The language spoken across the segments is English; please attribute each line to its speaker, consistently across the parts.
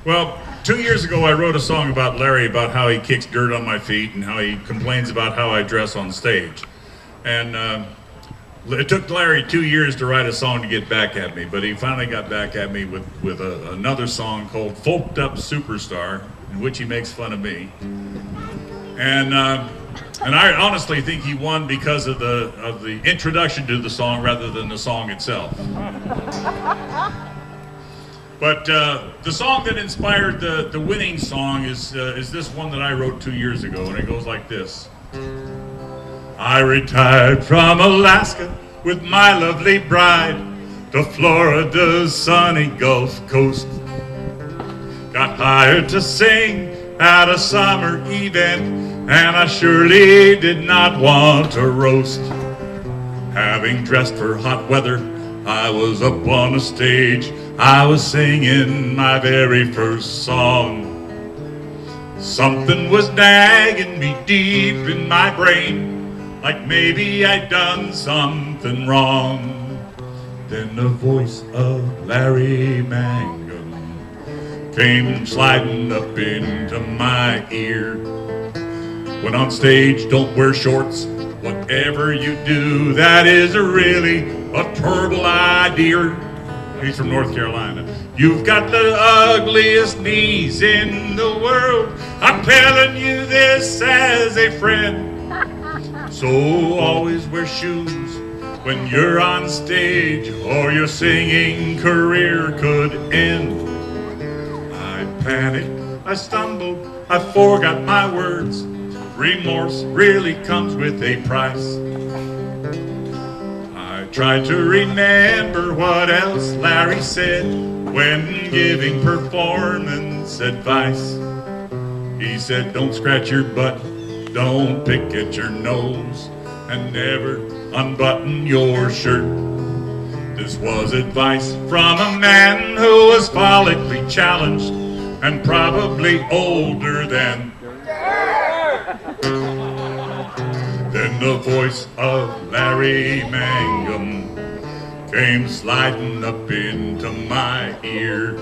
Speaker 1: Well, 2 years ago I wrote a song about Larry, about how he kicks dirt on my feet and how he complains about how I dress on stage. And it took Larry 2 years to write a song to get back at me, but he finally got back at me with another song called Folked Up Superstar, in which he makes fun of me. And I honestly think he won because of the introduction to the song rather than the song itself. But the song that inspired the winning song is this one that I wrote 2 years ago, and it goes like this. I retired from Alaska with my lovely bride to Florida's sunny Gulf Coast. Got hired to sing at a summer event, and I surely did not want to roast. Having dressed for hot weather, I was up on a stage. I was singing my very first song. Something was nagging me deep in my brain, like maybe I'd done something wrong. Then the voice of Larry Mangum came sliding up into my ear. When on stage, don't wear shorts. Whatever you do, that is really a terrible idea. He's from North Carolina. You've got the ugliest knees in the world. I'm telling you this as a friend. So always wear shoes when you're on stage, or your singing career could end. I panicked, I stumbled, I forgot my words. Remorse really comes with a price. I tried to remember what else Larry said when giving performance advice. He said, don't scratch your butt, don't pick at your nose, and never unbutton your shirt. This was advice from a man who was follically challenged and probably older than. Then the voice of Larry Mangum came sliding up into my ear.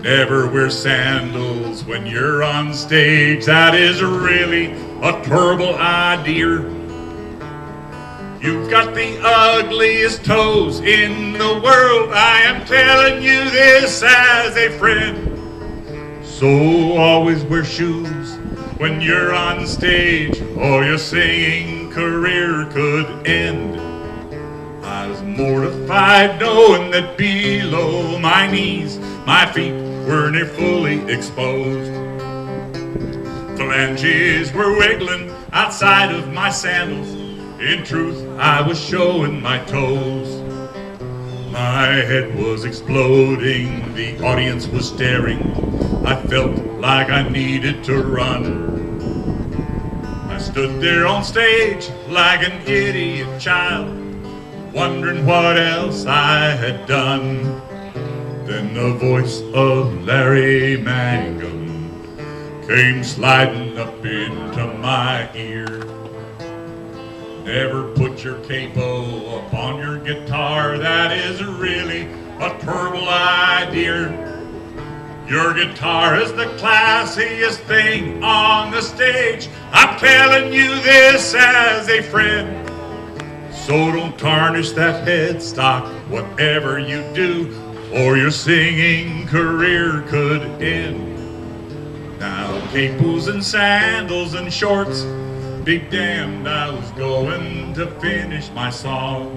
Speaker 1: Never wear sandals when you're on stage. That is really a terrible idea. You've got the ugliest toes in the world. I am telling you this as a friend. So always wear shoes when you're on stage, or your singing career could end. I was mortified knowing that below my knees, my feet were near fully exposed. Phalanges were wiggling outside of my sandals. In truth, I was showing my toes. My head was exploding, the audience was staring. I felt like I needed to run. I stood there on stage like an idiot child, wondering what else I had done. Then the voice of Larry Mangum came sliding up into my ear. Never put your capo upon your guitar, that is really a terrible idea. Your guitar is the classiest thing on the stage. I'm telling you this as a friend. So don't tarnish that headstock, whatever you do, or your singing career could end. Now capos and sandals and shorts, be damned, I was going to finish my song.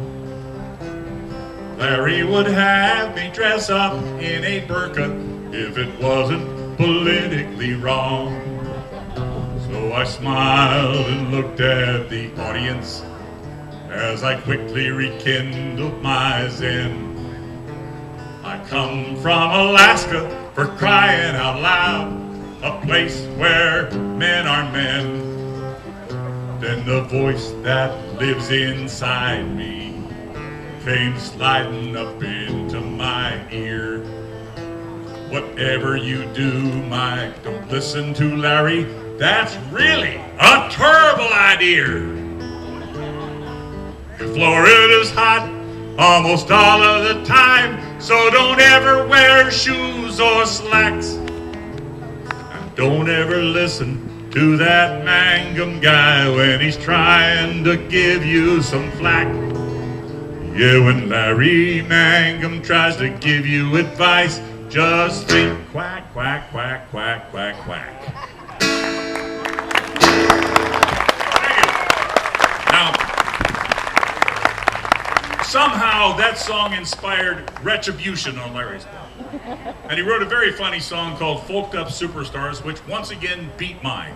Speaker 1: Larry would have me dress up in a burqa if it wasn't politically wrong. So I smiled and looked at the audience as I quickly rekindled my zen. I come from Alaska, for crying out loud, a place where men are men. Then the voice that lives inside me came sliding up into my ear. Whatever you do, Mike, don't listen to Larry. That's really a terrible idea. Florida's hot almost all of the time. So don't ever wear shoes or slacks. And don't ever listen to that Mangum guy when he's trying to give you some flack. Yeah, when Larry Mangum tries to give you advice, just think quack, quack, quack, quack, quack, quack. Thank you. Now, somehow that song inspired retribution on Larry's part. And he wrote a very funny song called Folked Up Superstars, which once again beat mine.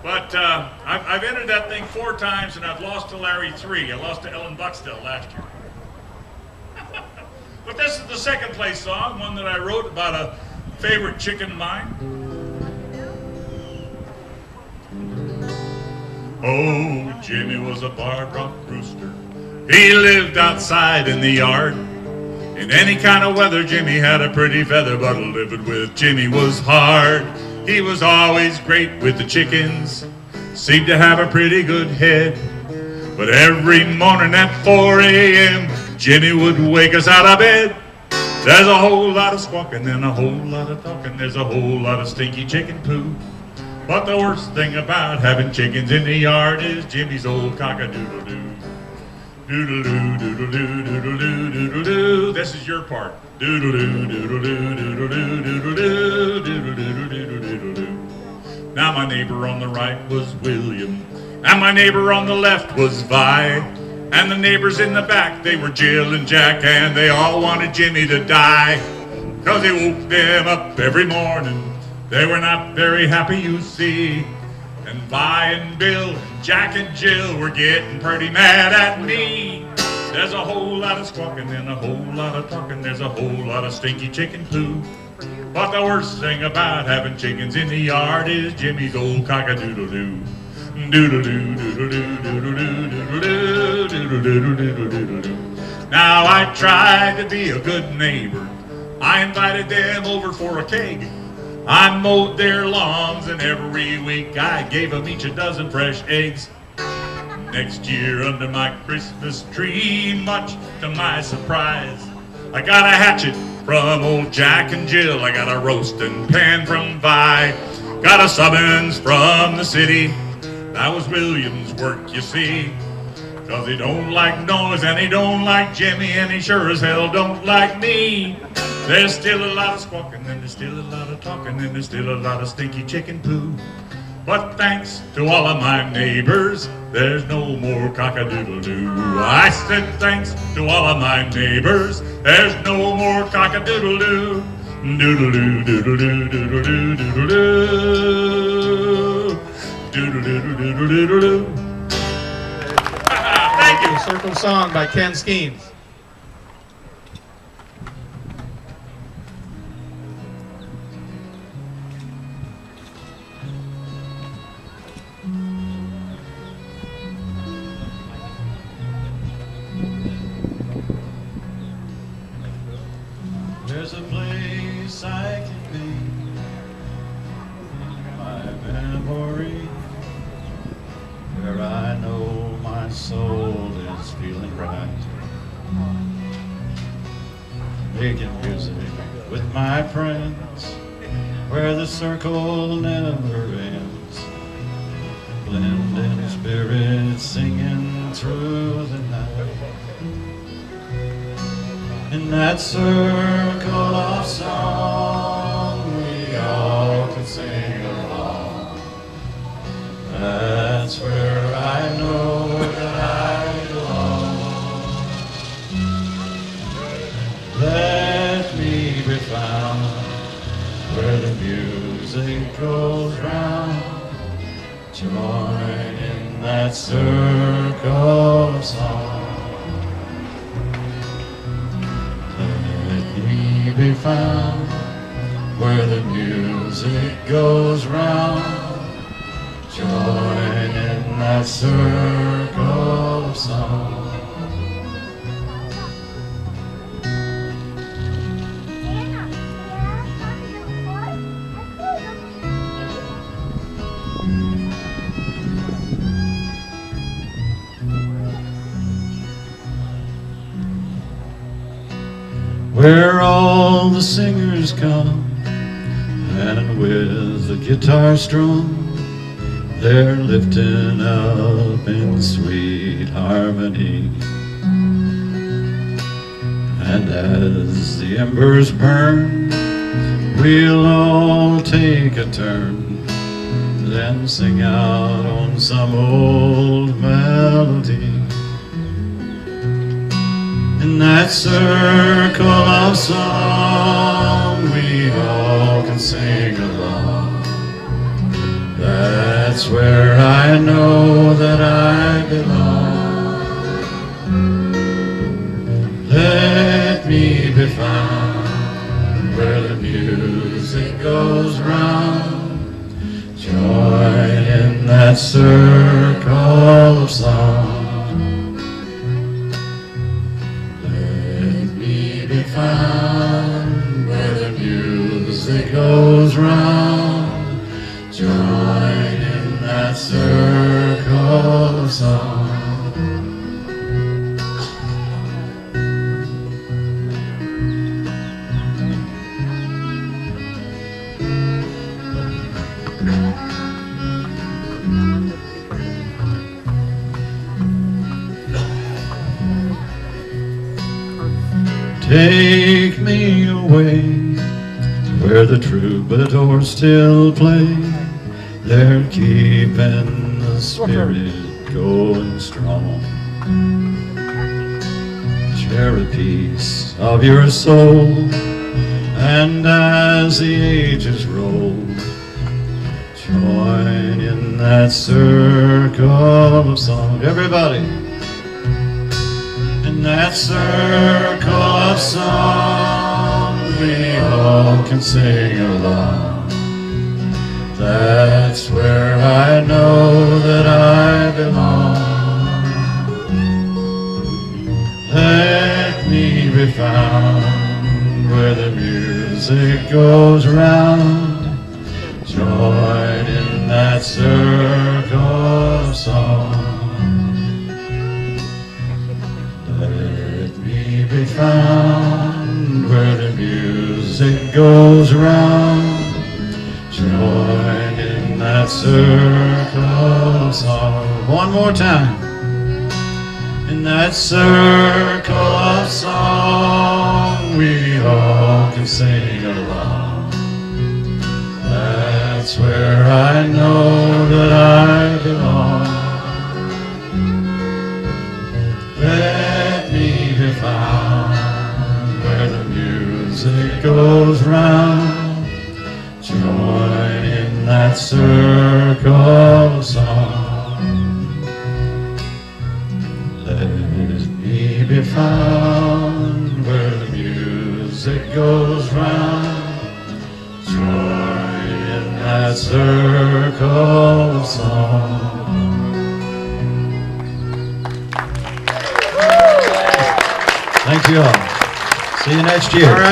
Speaker 1: But I've entered that thing 4 times, and I've lost to Larry 3. I lost to Ellen Buxtell last year. But this is the second place song, one that I wrote about a favorite chicken of mine. Oh, Jimmy was a barred rock rooster. He lived outside in the yard. In any kind of weather, Jimmy had a pretty feather, but living with Jimmy was hard. He was always great with the chickens, seemed to have a pretty good head. But every morning at 4 a.m., Jimmy would wake us out of bed. There's a whole lot of squawking and a whole lot of talking. There's a whole lot of stinky chicken poo. But the worst thing about having chickens in the yard is Jimmy's old cock-a-doodle-doo. Doodle-doo, doodle-doo, doodle-doo, doodle-doo. This is your part. Doodle-doo, doodle-doo, doodle-doo, doodle-doo, doodle-doo, doodle-doo. Now my neighbor on the right was William, and my neighbor on the left was Vi. And the neighbors in the back, they were Jill and Jack, and they all wanted Jimmy to die. 'Cause he woke them up every morning. They were not very happy, you see. And Vi and Bill, and Jack and Jill were getting pretty mad at me. There's a whole lot of squawking and a whole lot of talking. There's a whole lot of stinky chicken poo. But the worst thing about having chickens in the yard is Jimmy's old cock-a-doodle-doo. Doodle-doo, doodle-doo, doodle-doo, doodle-doo, doodle-doo, doodle-doo. Now I tried to be a good neighbor. I invited them over for a keg. I mowed their lawns, and every week I gave them each a dozen fresh eggs. Next year under my Christmas tree, much to my surprise, I got a hatchet from old Jack and Jill. I got a roasting pan from Vi. Got a summons from the city. That was William's work, you see. 'Cause he don't like noise, and he don't like Jimmy, and he sure as hell don't like me. There's still a lot of squawking, and there's still a lot of talking, and there's still a lot of stinky chicken poo. But thanks to all of my neighbors, there's no more cock-a-doodle-doo. I said thanks to all of my neighbors, there's no more cock-a-doodle-doo. Doodle-doo, doodle-doo, doodle-doo, doodle-doo. Doodle-doo-doo-doo-doo-doo. Thank you.
Speaker 2: Circle Song by Ken Skeens.
Speaker 3: There's a place I can be, my memory, where I know my soul is feeling right. Making music with my friends, where the circle never ends. Blending spirits singing through the night. In that circle of song, we all can sing along. That's where I know that I belong. Let me be found where the music goes round. Join in that circle of song. Be found where the music goes round. Join in that circle of song.
Speaker 4: singers come, and with the guitar strum, they're lifting up in sweet harmony. And as the embers burn, we'll all take a turn, then sing out on some old melody. In that circle of song, we all can sing along. That's where I know that I belong. Let me be found where the music goes round. Join in that circle of song. Let me be found where the music goes round. Join in that circle of song. Take me away to where the troubadours still play. They're keeping the spirit going strong. Share a piece of your soul, and as the ages roll, join in that circle of song. Everybody! In that circle of song, we all can sing along. That's where I know that I belong. Let me be found where the music goes round. Join in that circle of song. Let me be found where the music goes round. Join in that circle of song. One more time. In that circle of song, we all can sing along. That's where I know that I belong. Let me be found where the music goes round. Join in that circle of song. Let me be found where the music goes round. Join in that circle of song. Thank you all. See you next year. All right.